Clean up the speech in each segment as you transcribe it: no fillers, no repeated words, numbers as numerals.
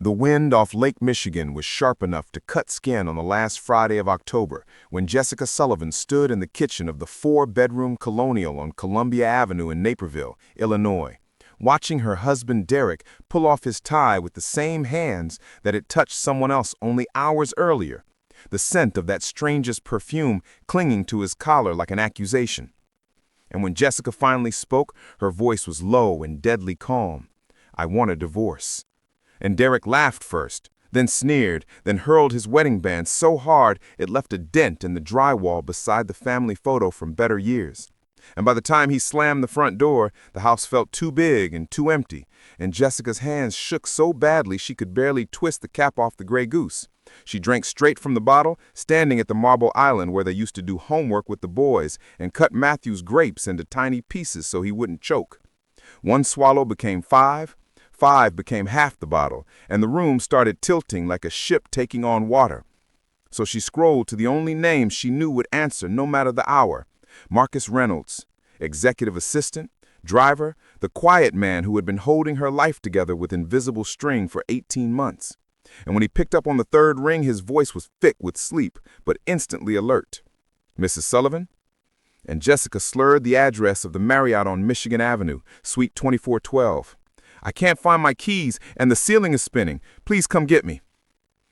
The wind off Lake Michigan was sharp enough to cut skin on the last Friday of October when Jessica Sullivan stood in the kitchen of the four-bedroom colonial on Columbia Avenue in Naperville, Illinois, watching her husband Derek pull off his tie with the same hands that had touched someone else only hours earlier, the scent of that strangest perfume clinging to his collar like an accusation. And when Jessica finally spoke, her voice was low and deadly calm. "I want a divorce." And Derek laughed first, then sneered, then hurled his wedding band so hard it left a dent in the drywall beside the family photo from better years. And by the time he slammed the front door, the house felt too big and too empty, and Jessica's hands shook so badly she could barely twist the cap off the Grey Goose. She drank straight from the bottle, standing at the marble island where they used to do homework with the boys and cut Matthew's grapes into tiny pieces so he wouldn't choke. One swallow became five became half the bottle, and the room started tilting like a ship taking on water. So she scrolled to the only name she knew would answer no matter the hour: Marcus Reynolds, executive assistant, driver, the quiet man who had been holding her life together with invisible string for 18 months. And when he picked up on the third ring, his voice was thick with sleep, but instantly alert. "Mrs. Sullivan?" And Jessica slurred the address of the Marriott on Michigan Avenue, Suite 2412. "I can't find my keys, and the ceiling is spinning. Please come get me."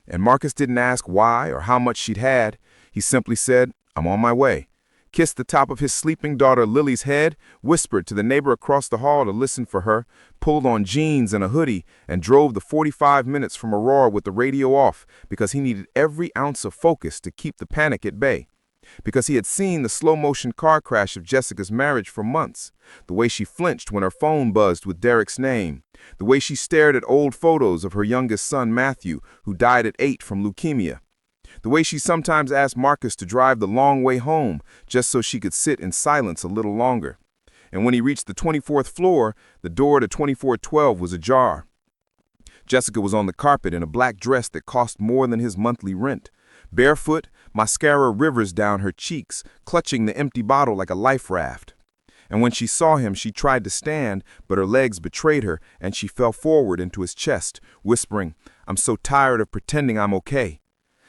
And Marcus didn't ask why or how much she'd had. He simply said, "I'm on my way," kissed the top of his sleeping daughter Lily's head, whispered to the neighbor across the hall to listen for her, pulled on jeans and a hoodie, and drove the 45 minutes from Aurora with the radio off because he needed every ounce of focus to keep the panic at bay. Because he had seen the slow-motion car crash of Jessica's marriage for months, the way she flinched when her phone buzzed with Derek's name, the way she stared at old photos of her youngest son Matthew, who died at 8 from leukemia, the way she sometimes asked Marcus to drive the long way home just so she could sit in silence a little longer. And when he reached the 24th floor, the door to 2412 was ajar. Jessica was on the carpet in a black dress that cost more than his monthly rent. Barefoot, mascara rivers down her cheeks, clutching the empty bottle like a life raft. And when she saw him, she tried to stand, but her legs betrayed her, and she fell forward into his chest, whispering, "I'm so tired of pretending I'm okay."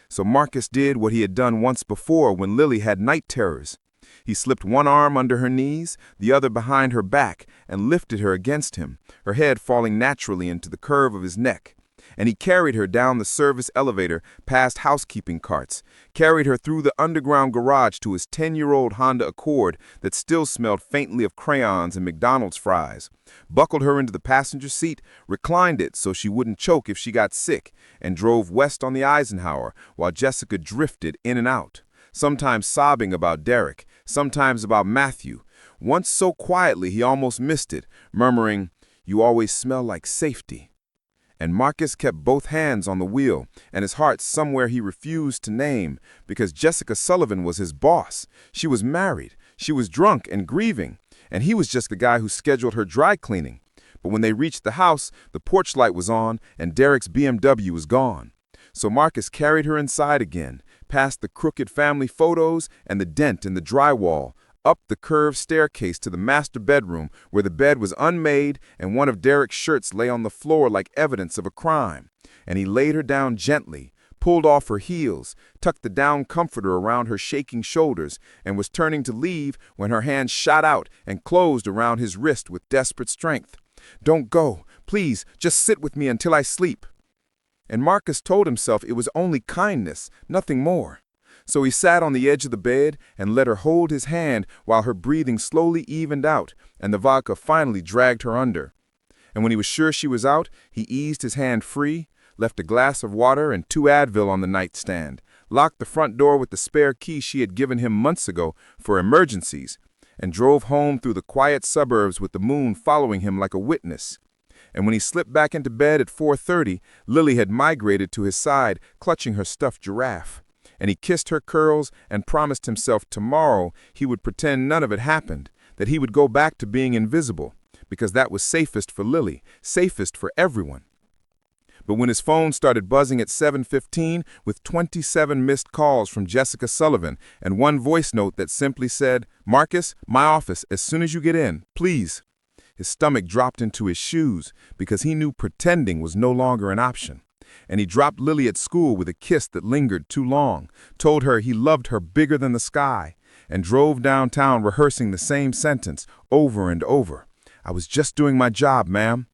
So Marcus did what he had done once before when Lily had night terrors. He slipped one arm under her knees, the other behind her back, and lifted her against him, her head falling naturally into the curve of his neck. And he carried her down the service elevator past housekeeping carts, carried her through the underground garage to his 10-year-old Honda Accord that still smelled faintly of crayons and McDonald's fries, buckled her into the passenger seat, reclined it so she wouldn't choke if she got sick, and drove west on the Eisenhower while Jessica drifted in and out, sometimes sobbing about Derek, sometimes about Matthew, once so quietly he almost missed it, murmuring, "You always smell like safety." And Marcus kept both hands on the wheel, and his heart somewhere he refused to name, because Jessica Sullivan was his boss. She was married, she was drunk and grieving, and he was just the guy who scheduled her dry cleaning. But when they reached the house, the porch light was on, and Derek's BMW was gone. So Marcus carried her inside again, past the crooked family photos and the dent in the drywall, up the curved staircase to the master bedroom where the bed was unmade and one of Derek's shirts lay on the floor like evidence of a crime. And he laid her down gently, pulled off her heels, tucked the down comforter around her shaking shoulders, and was turning to leave when her hand shot out and closed around his wrist with desperate strength. "Don't go. Please, just sit with me until I sleep." And Marcus told himself it was only kindness, nothing more. So he sat on the edge of the bed and let her hold his hand while her breathing slowly evened out and the vodka finally dragged her under. And when he was sure she was out, he eased his hand free, left a glass of water and 2 Advil on the nightstand, locked the front door with the spare key she had given him months ago for emergencies, and drove home through the quiet suburbs with the moon following him like a witness. And when he slipped back into bed at 4:30, Lily had migrated to his side, clutching her stuffed giraffe. And he kissed her curls and promised himself tomorrow he would pretend none of it happened, that he would go back to being invisible, because that was safest for Lily, safest for everyone. But when his phone started buzzing at 7:15 with 27 missed calls from Jessica Sullivan and one voice note that simply said, "Marcus, my office, as soon as you get in, please," his stomach dropped into his shoes because he knew pretending was no longer an option. And he dropped Lily at school with a kiss that lingered too long, told her he loved her bigger than the sky, and drove downtown rehearsing the same sentence over and over. "I was just doing my job, ma'am."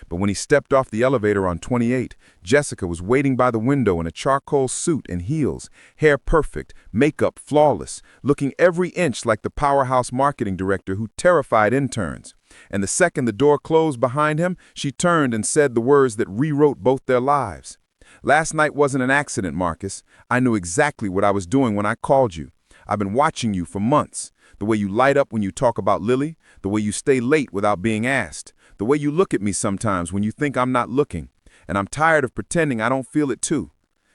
But when he stepped off the elevator on 28, Jessica was waiting by the window in a charcoal suit and heels, hair perfect, makeup flawless, looking every inch like the powerhouse marketing director who terrified interns. And the second the door closed behind him, she turned and said the words that rewrote both their lives. "Last night wasn't an accident, Marcus. I knew exactly what I was doing when I called you. I've been watching you for months. The way you light up when you talk about Lily, the way you stay late without being asked, the way you look at me sometimes when you think I'm not looking. And I'm tired of pretending I don't feel it too."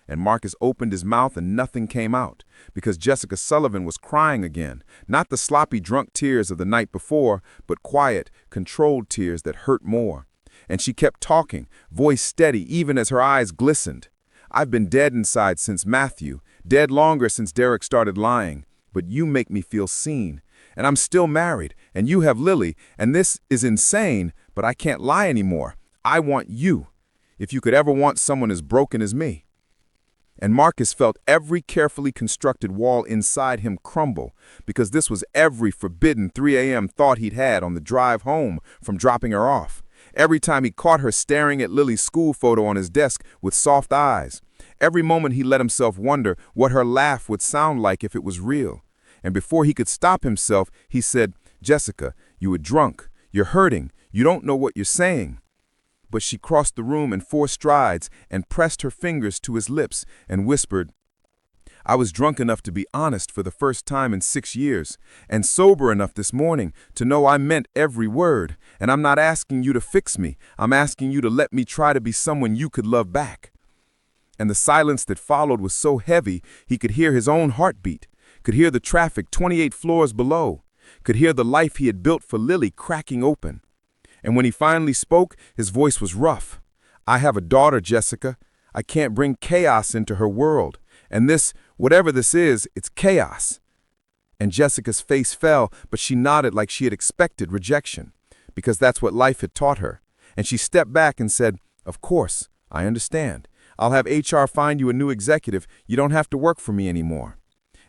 And Marcus opened his mouth and nothing came out, because Jessica Sullivan was crying again, not the sloppy drunk tears of the night before, but quiet, controlled tears that hurt more. And she kept talking, voice steady even as her eyes glistened. "I've been dead inside since Matthew, dead longer since Derek started lying, but you make me feel seen. And I'm still married, and you have Lily, and this is insane, but I can't lie anymore. I want you, if you could ever want someone as broken as me." And Marcus felt every carefully constructed wall inside him crumble, because this was every forbidden 3 a.m. thought he'd had on the drive home from dropping her off. Every time he caught her staring at Lily's school photo on his desk with soft eyes. Every moment he let himself wonder what her laugh would sound like if it was real. And before he could stop himself, he said, "Jessica, you were drunk. You're hurting. You don't know what you're saying." But she crossed the room in 4 strides and pressed her fingers to his lips and whispered, "I was drunk enough to be honest for the first time in 6 years, and sober enough this morning to know I meant every word, and I'm not asking you to fix me. I'm asking you to let me try to be someone you could love back." And the silence that followed was so heavy he could hear his own heartbeat, could hear the traffic 28 floors below, could hear the life he had built for Lily cracking open. And when he finally spoke, his voice was rough. "I have a daughter, Jessica. I can't bring chaos into her world. And this, whatever this is, it's chaos." And Jessica's face fell, but she nodded like she had expected rejection, because that's what life had taught her. And she stepped back and said, "Of course, I understand. I'll have HR find you a new executive. You don't have to work for me anymore."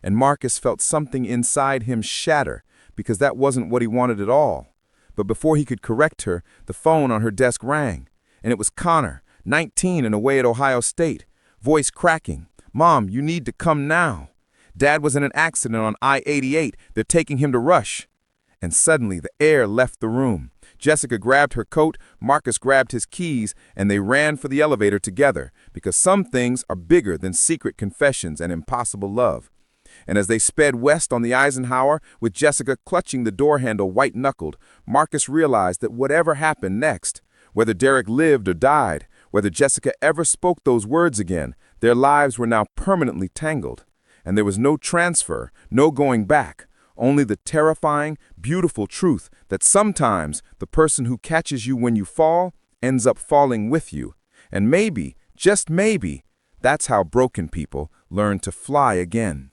And Marcus felt something inside him shatter, because that wasn't what he wanted at all. But before he could correct her, the phone on her desk rang. And it was Connor, 19 and away at Ohio State, voice cracking. "Mom, you need to come now. Dad was in an accident on I-88. They're taking him to Rush." And suddenly the air left the room. Jessica grabbed her coat, Marcus grabbed his keys, and they ran for the elevator together, because some things are bigger than secret confessions and impossible love. And as they sped west on the Eisenhower, with Jessica clutching the door handle white-knuckled, Marcus realized that whatever happened next, whether Derek lived or died, whether Jessica ever spoke those words again, their lives were now permanently tangled. And there was no transfer, no going back, only the terrifying, beautiful truth that sometimes the person who catches you when you fall ends up falling with you. And maybe, just maybe, that's how broken people learn to fly again.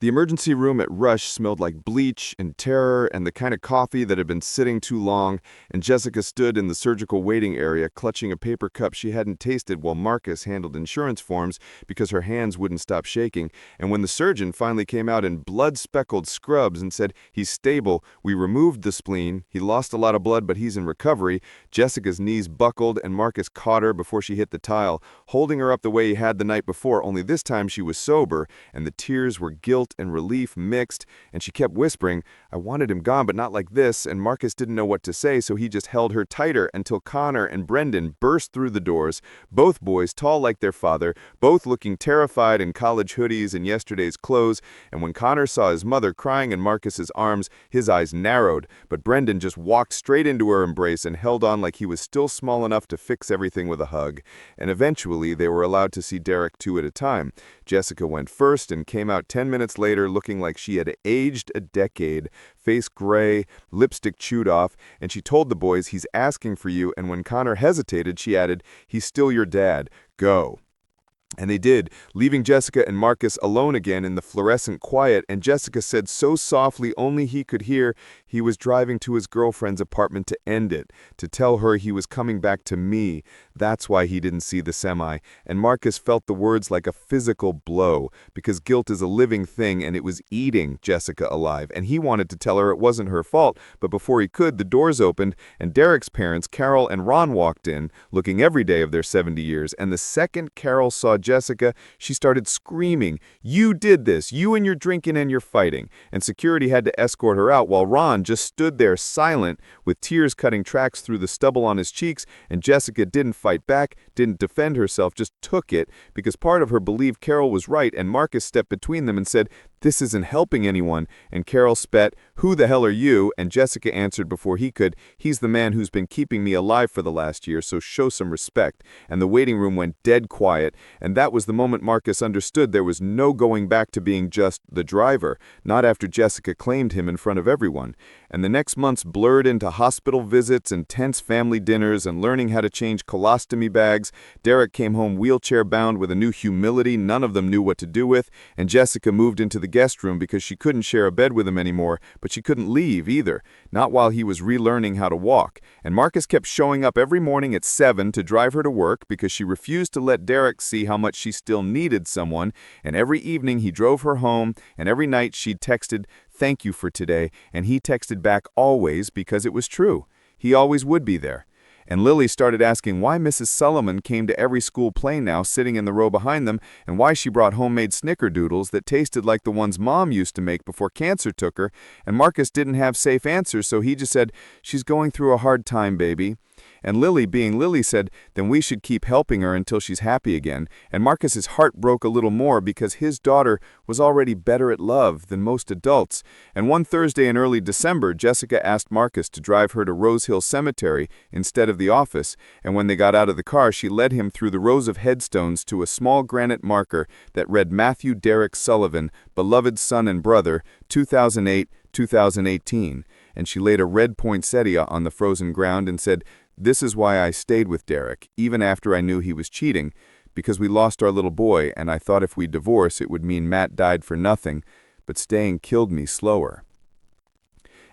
The emergency room at Rush smelled like bleach and terror and the kind of coffee that had been sitting too long, and Jessica stood in the surgical waiting area clutching a paper cup she hadn't tasted while Marcus handled insurance forms because her hands wouldn't stop shaking. And when the surgeon finally came out in blood-speckled scrubs and said, "He's stable, we removed the spleen, he lost a lot of blood but he's in recovery," Jessica's knees buckled and Marcus caught her before she hit the tile, holding her up the way he had the night before, only this time she was sober, and the tears were guilt and relief mixed, and she kept whispering, "I wanted him gone, but not like this," and Marcus didn't know what to say, so he just held her tighter until Connor and Brendan burst through the doors, both boys tall like their father, both looking terrified in college hoodies and yesterday's clothes, and when Connor saw his mother crying in Marcus's arms, his eyes narrowed, but Brendan just walked straight into her embrace and held on like he was still small enough to fix everything with a hug. And eventually, they were allowed to see Derek 2 at a time. Jessica went first and came out 10 minutes later looking like she had aged a decade, face gray, lipstick chewed off, and she told the boys, "He's asking for you," and when Connor hesitated, she added, "He's still your dad. Go." And they did, leaving Jessica and Marcus alone again in the fluorescent quiet, and Jessica said so softly only he could hear he was driving to his girlfriend's apartment to end it, to tell her he was coming back to me. That's why he didn't see the semi. And Marcus felt the words like a physical blow, because guilt is a living thing and it was eating Jessica alive. And he wanted to tell her it wasn't her fault, but before he could, the doors opened, and Derek's parents, Carol and Ron, walked in, looking every day of their 70 years. And the second Carol saw Jessica, she started screaming, "You did this, you and your drinking and your fighting." And security had to escort her out while Ron just stood there silent with tears cutting tracks through the stubble on his cheeks, and Jessica didn't fight back, didn't defend herself, just took it because part of her believed Carol was right, and Marcus stepped between them and said, "This isn't helping anyone." And Carol spat, "Who the hell are you?" And Jessica answered before he could, "He's the man who's been keeping me alive for the last year, so show some respect." And the waiting room went dead quiet, and that was the moment Marcus understood there was no going back to being just the driver, not after Jessica claimed him in front of everyone. And the next months blurred into hospital visits and tense family dinners and learning how to change colostomy bags. Derek came home wheelchair-bound with a new humility none of them knew what to do with, and Jessica moved into the guest room because she couldn't share a bed with him anymore, but she couldn't leave either, not while he was relearning how to walk. And Marcus kept showing up every morning at 7 to drive her to work because she refused to let Derek see how much she still needed someone, and every evening he drove her home, and every night she'd texted, "Thank you for today," and he texted back always because it was true. He always would be there. And Lily started asking why Mrs. Solomon came to every school play now sitting in the row behind them, and why she brought homemade snickerdoodles that tasted like the ones Mom used to make before cancer took her, and Marcus didn't have safe answers, so he just said, "She's going through a hard time, baby." And Lily, being Lily, said, "Then we should keep helping her until she's happy again." And Marcus's heart broke a little more because his daughter was already better at love than most adults. And one Thursday in early December, Jessica asked Marcus to drive her to Rose Hill Cemetery instead of the office. And when they got out of the car, she led him through the rows of headstones to a small granite marker that read Matthew Derek Sullivan, beloved son and brother, 2008-2018. And she laid a red poinsettia on the frozen ground and said, "This is why I stayed with Derek, even after I knew he was cheating, because we lost our little boy, and I thought if we divorce, it would mean Matt died for nothing, but staying killed me slower."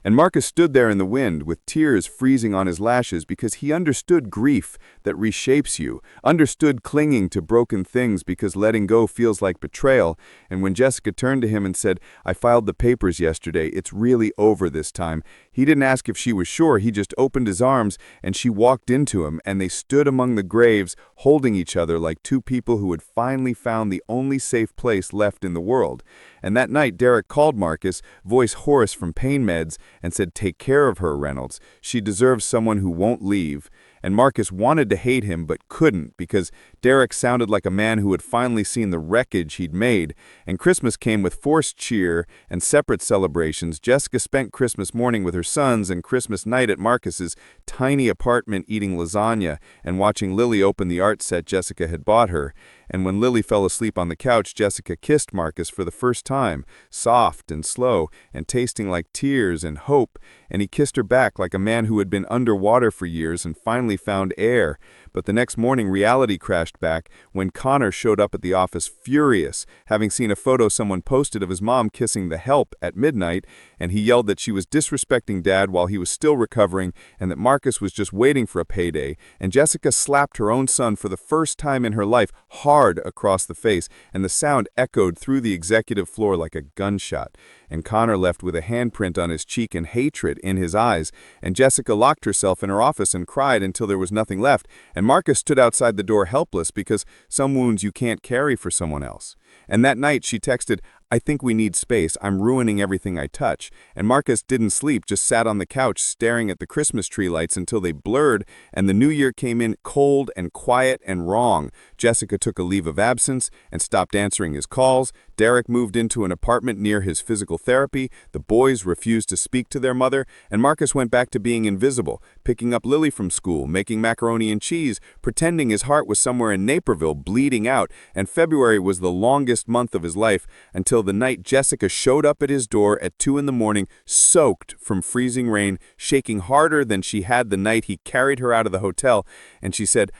And Marcus stood there in the wind with tears freezing on his lashes because he understood grief that reshapes you, understood clinging to broken things because letting go feels like betrayal. And when Jessica turned to him and said, "I filed the papers yesterday, it's really over this time," he didn't ask if she was sure, he just opened his arms and she walked into him, and they stood among the graves holding each other like two people who had finally found the only safe place left in the world. And that night Derek called Marcus, voice hoarse from pain meds, and said, "Take care of her, Reynolds. She deserves someone who won't leave." And Marcus wanted to hate him but couldn't because Derek sounded like a man who had finally seen the wreckage he'd made. And Christmas came with forced cheer and separate celebrations. Jessica spent Christmas morning with her sons and Christmas night at Marcus's tiny apartment eating lasagna and watching Lily open the art set Jessica had bought her. And when Lily fell asleep on the couch, Jessica kissed Marcus for the first time, soft and slow and tasting like tears and hope, and he kissed her back like a man who had been underwater for years and finally found air. But the next morning reality crashed back when Connor showed up at the office furious, having seen a photo someone posted of his mom kissing the help at midnight, and he yelled that she was disrespecting Dad while he was still recovering and that Marcus was just waiting for a payday. And Jessica slapped her own son for the first time in her life hard across the face, and the sound echoed through the executive floor like a gunshot. And Connor left with a handprint on his cheek and hatred in his eyes, and Jessica locked herself in her office and cried until there was nothing left, and Marcus stood outside the door helpless because some wounds you can't carry for someone else. And that night she texted, "I think we need space. I'm ruining everything I touch." And Marcus didn't sleep, just sat on the couch staring at the Christmas tree lights until they blurred, and the new year came in cold and quiet and wrong. Jessica took a leave of absence and stopped answering his calls. Derek moved into an apartment near his physical therapy. The boys refused to speak to their mother, and Marcus went back to being invisible, picking up Lily from school, making macaroni and cheese, pretending his heart was somewhere in Naperville, bleeding out. And February was the longest month of his life until the night Jessica showed up at his door at 2 in the morning, soaked from freezing rain, shaking harder than she had the night he carried her out of the hotel, and she said,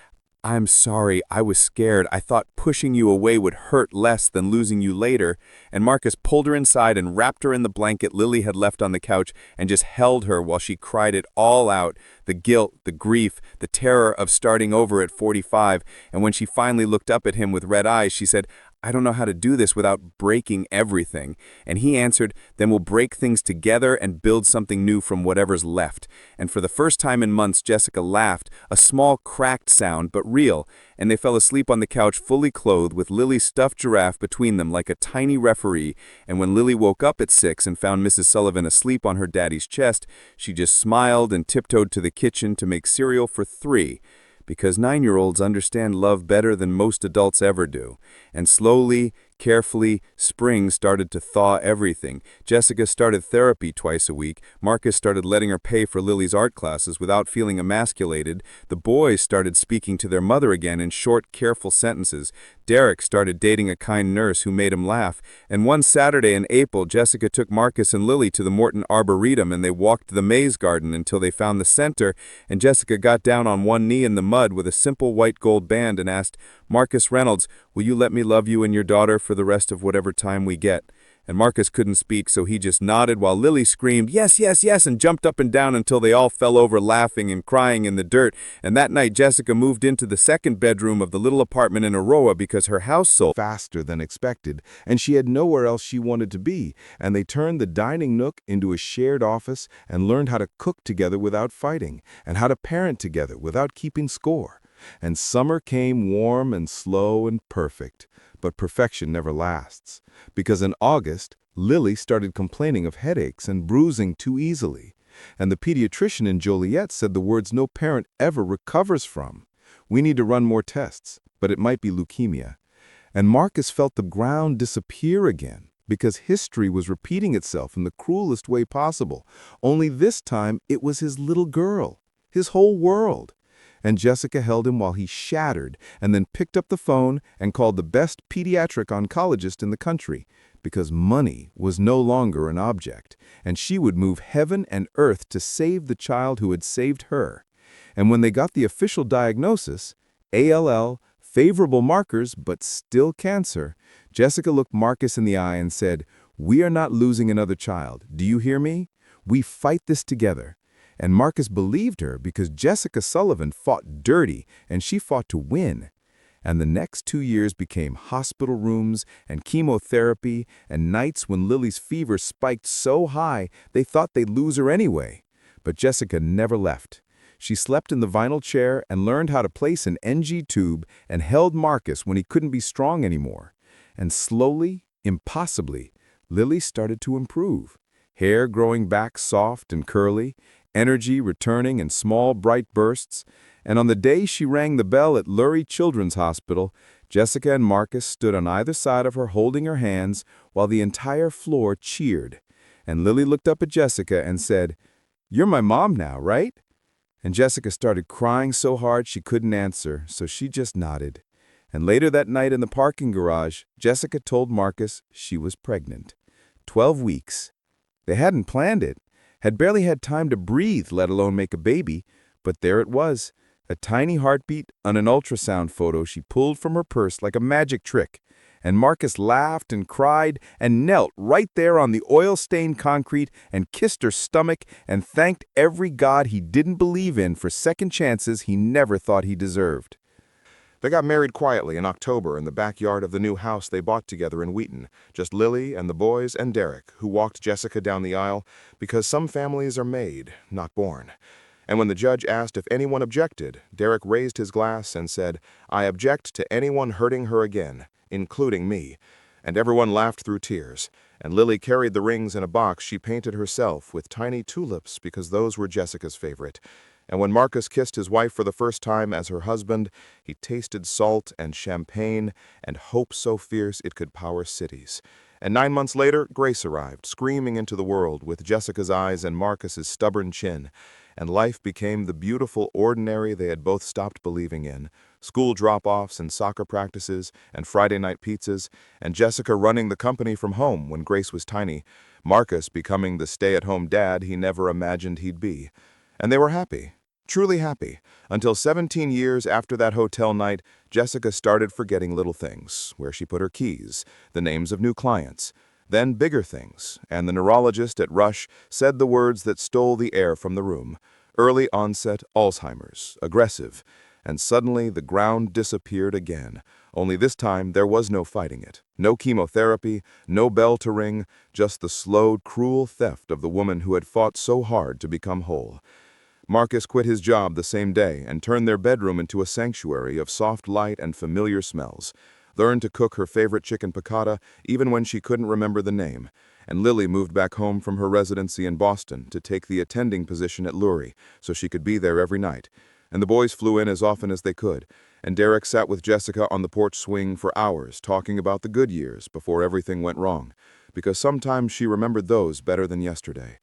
"I'm sorry, I was scared. I thought pushing you away would hurt less than losing you later." And Marcus pulled her inside and wrapped her in the blanket Lily had left on the couch and just held her while she cried it all out, the guilt, the grief, the terror of starting over at 45. And when she finally looked up at him with red eyes, she said, "I don't know how to do this without breaking everything." And he answered, "Then we'll break things together and build something new from whatever's left." And for the first time in months, Jessica laughed, a small cracked sound, but real, and they fell asleep on the couch fully clothed with Lily's stuffed giraffe between them like a tiny referee. And when Lily woke up at 6 and found Mrs. Sullivan asleep on her daddy's chest, she just smiled and tiptoed to the kitchen to make cereal for 3. Because 9-year-olds understand love better than most adults ever do. And slowly, carefully, spring started to thaw everything. Jessica started therapy twice a week. Marcus started letting her pay for Lily's art classes without feeling emasculated. The boys started speaking to their mother again in short, careful sentences. Derek started dating a kind nurse who made him laugh. And one Saturday in April, Jessica took Marcus and Lily to the Morton Arboretum, and they walked the maze garden until they found the center, and Jessica got down on one knee in the mud with a simple white gold band and asked, "Marcus Reynolds, will you let me love you and your daughter for the rest of whatever time we get?" And Marcus couldn't speak, so he just nodded while Lily screamed, "Yes, yes, yes," and jumped up and down until they all fell over laughing and crying in the dirt. And that night, Jessica moved into the second bedroom of the little apartment in Aroa because her house sold faster than expected, and she had nowhere else she wanted to be, and they turned the dining nook into a shared office and learned how to cook together without fighting, and how to parent together without keeping score. And summer came warm and slow and perfect, but perfection never lasts, because in August, Lily started complaining of headaches and bruising too easily, and the pediatrician in Joliet said the words no parent ever recovers from. "We need to run more tests, but it might be leukemia." And Marcus felt the ground disappear again, because history was repeating itself in the cruelest way possible, only this time it was his little girl, his whole world. And Jessica held him while he shattered, and then picked up the phone and called the best pediatric oncologist in the country, because money was no longer an object, and she would move heaven and earth to save the child who had saved her. And when they got the official diagnosis, ALL, favorable markers, but still cancer, Jessica looked Marcus in the eye and said, "We are not losing another child. Do you hear me? We fight this together." And Marcus believed her because Jessica Sullivan fought dirty and she fought to win. And the next 2 years became hospital rooms and chemotherapy and nights when Lily's fever spiked so high they thought they'd lose her anyway. But Jessica never left. She slept in the vinyl chair and learned how to place an NG tube and held Marcus when he couldn't be strong anymore. And slowly, impossibly, Lily started to improve. Hair growing back soft and curly, energy returning in small, bright bursts, and on the day she rang the bell at Lurie Children's Hospital, Jessica and Marcus stood on either side of her holding her hands while the entire floor cheered. And Lily looked up at Jessica and said, "You're my mom now, right?" And Jessica started crying so hard she couldn't answer, so she just nodded. And later that night in the parking garage, Jessica told Marcus she was pregnant. 12 weeks. They hadn't planned it, had barely had time to breathe, let alone make a baby, but there it was, a tiny heartbeat on an ultrasound photo she pulled from her purse like a magic trick. And Marcus laughed and cried and knelt right there on the oil-stained concrete and kissed her stomach and thanked every god he didn't believe in for second chances he never thought he deserved. They got married quietly in October in the backyard of the new house they bought together in Wheaton, just Lily and the boys and Derek, who walked Jessica down the aisle because some families are made, not born. And when the judge asked if anyone objected, Derek raised his glass and said, "I object to anyone hurting her again, including me." And everyone laughed through tears, and Lily carried the rings in a box she painted herself with tiny tulips because those were Jessica's favorite. And when Marcus kissed his wife for the first time as her husband, he tasted salt and champagne and hope so fierce it could power cities. And 9 months later, Grace arrived, screaming into the world with Jessica's eyes and Marcus's stubborn chin. And life became the beautiful ordinary they had both stopped believing in. School drop-offs and soccer practices and Friday night pizzas, and Jessica running the company from home when Grace was tiny, Marcus becoming the stay-at-home dad he never imagined he'd be. And they were happy. truly happy, until 17 years after that hotel night, Jessica started forgetting little things, where she put her keys, the names of new clients, then bigger things, and the neurologist at Rush said the words that stole the air from the room. Early onset Alzheimer's, aggressive, and suddenly the ground disappeared again. Only this time there was no fighting it. No chemotherapy, no bell to ring, just the slow, cruel theft of the woman who had fought so hard to become whole. Marcus quit his job the same day and turned their bedroom into a sanctuary of soft light and familiar smells. Learned to cook her favorite chicken piccata even when she couldn't remember the name. And Lily moved back home from her residency in Boston to take the attending position at Lurie so she could be there every night. And the boys flew in as often as they could, and Derek sat with Jessica on the porch swing for hours talking about the good years before everything went wrong, because sometimes she remembered those better than yesterday.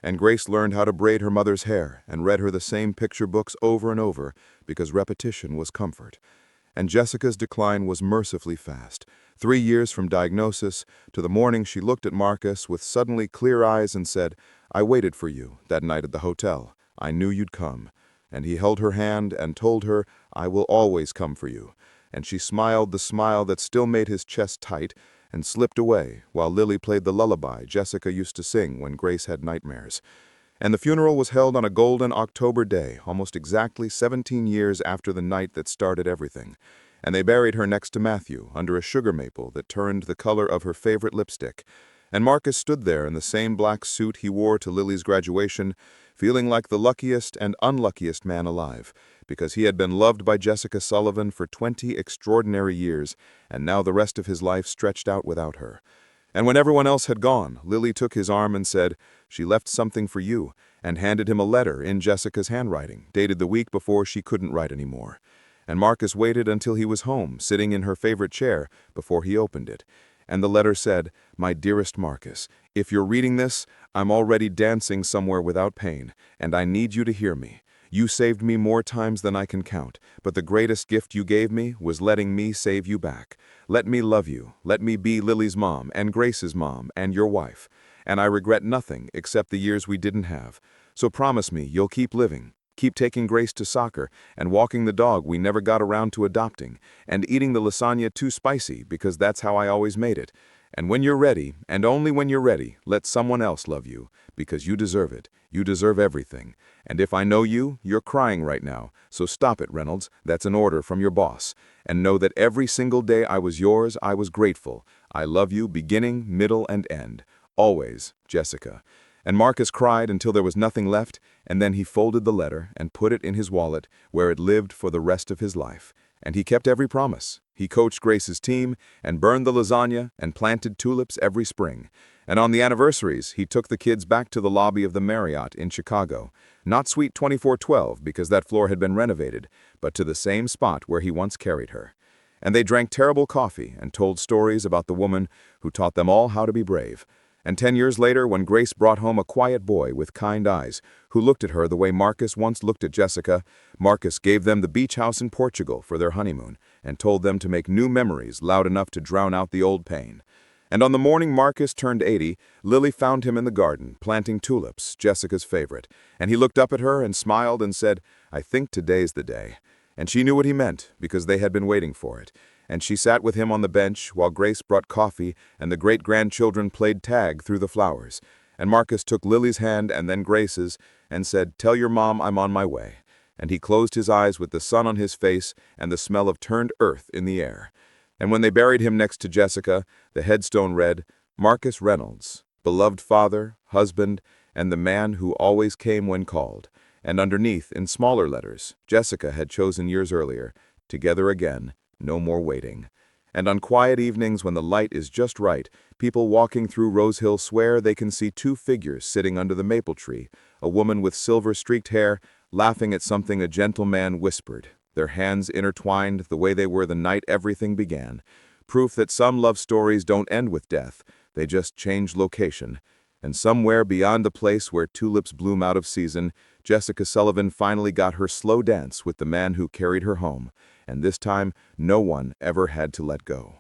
And Grace learned how to braid her mother's hair and read her the same picture books over and over because repetition was comfort. And Jessica's decline was mercifully fast, 3 years from diagnosis to the morning she looked at Marcus with suddenly clear eyes and said, "I waited for you that night at the hotel. I knew you'd come." And he held her hand and told her, "I will always come for you." And she smiled the smile that still made his chest tight and slipped away while Lily played the lullaby Jessica used to sing when Grace had nightmares. And the funeral was held on a golden October day, almost exactly 17 years after the night that started everything. And they buried her next to Matthew under a sugar maple that turned the color of her favorite lipstick. And Marcus stood there in the same black suit he wore to Lily's graduation, feeling like the luckiest and unluckiest man alive, because he had been loved by Jessica Sullivan for 20 extraordinary years, and now the rest of his life stretched out without her. And when everyone else had gone, Lily took his arm and said, "She left something for you," and handed him a letter in Jessica's handwriting, dated the week before she couldn't write anymore. And Marcus waited until he was home, sitting in her favorite chair, before he opened it. And the letter said, "My dearest Marcus, if you're reading this, I'm already dancing somewhere without pain, and I need you to hear me. You saved me more times than I can count, but the greatest gift you gave me was letting me save you back. Let me love you. Let me be Lily's mom and Grace's mom and your wife. And I regret nothing except the years we didn't have. So promise me you'll keep living. Keep taking Grace to soccer, and walking the dog we never got around to adopting, and eating the lasagna too spicy because that's how I always made it. And when you're ready, and only when you're ready, let someone else love you, because you deserve it. You deserve everything. And if I know you, you're crying right now. So stop it, Reynolds. That's an order from your boss. And know that every single day I was yours, I was grateful. I love you beginning, middle, and end. Always, Jessica." And Marcus cried until there was nothing left, and then he folded the letter and put it in his wallet, where it lived for the rest of his life. And he kept every promise. He coached Grace's team, and burned the lasagna, and planted tulips every spring. And on the anniversaries, he took the kids back to the lobby of the Marriott in Chicago. Not Suite 2412, because that floor had been renovated, but to the same spot where he once carried her. And they drank terrible coffee and told stories about the woman who taught them all how to be brave. And 10 years later, when Grace brought home a quiet boy with kind eyes, who looked at her the way Marcus once looked at Jessica, Marcus gave them the beach house in Portugal for their honeymoon, and told them to make new memories loud enough to drown out the old pain. And on the morning Marcus turned 80, Lily found him in the garden, planting tulips, Jessica's favorite. And he looked up at her and smiled and said, "I think today's the day." And she knew what he meant, because they had been waiting for it. And she sat with him on the bench while Grace brought coffee and the great-grandchildren played tag through the flowers. And Marcus took Lily's hand and then Grace's and said, "Tell your mom I'm on my way." And he closed his eyes with the sun on his face and the smell of turned earth in the air. And when they buried him next to Jessica, the headstone read, "Marcus Reynolds, beloved father, husband, and the man who always came when called." And underneath, in smaller letters, Jessica had chosen years earlier, "Together again. No more waiting." And on quiet evenings when the light is just right, people walking through Rose Hill swear they can see two figures sitting under the maple tree, a woman with silver-streaked hair, laughing at something a gentle man whispered, their hands intertwined the way they were the night everything began. Proof that some love stories don't end with death, they just change location. And somewhere beyond the place where tulips bloom out of season, Jessica Sullivan finally got her slow dance with the man who carried her home. And this time, no one ever had to let go.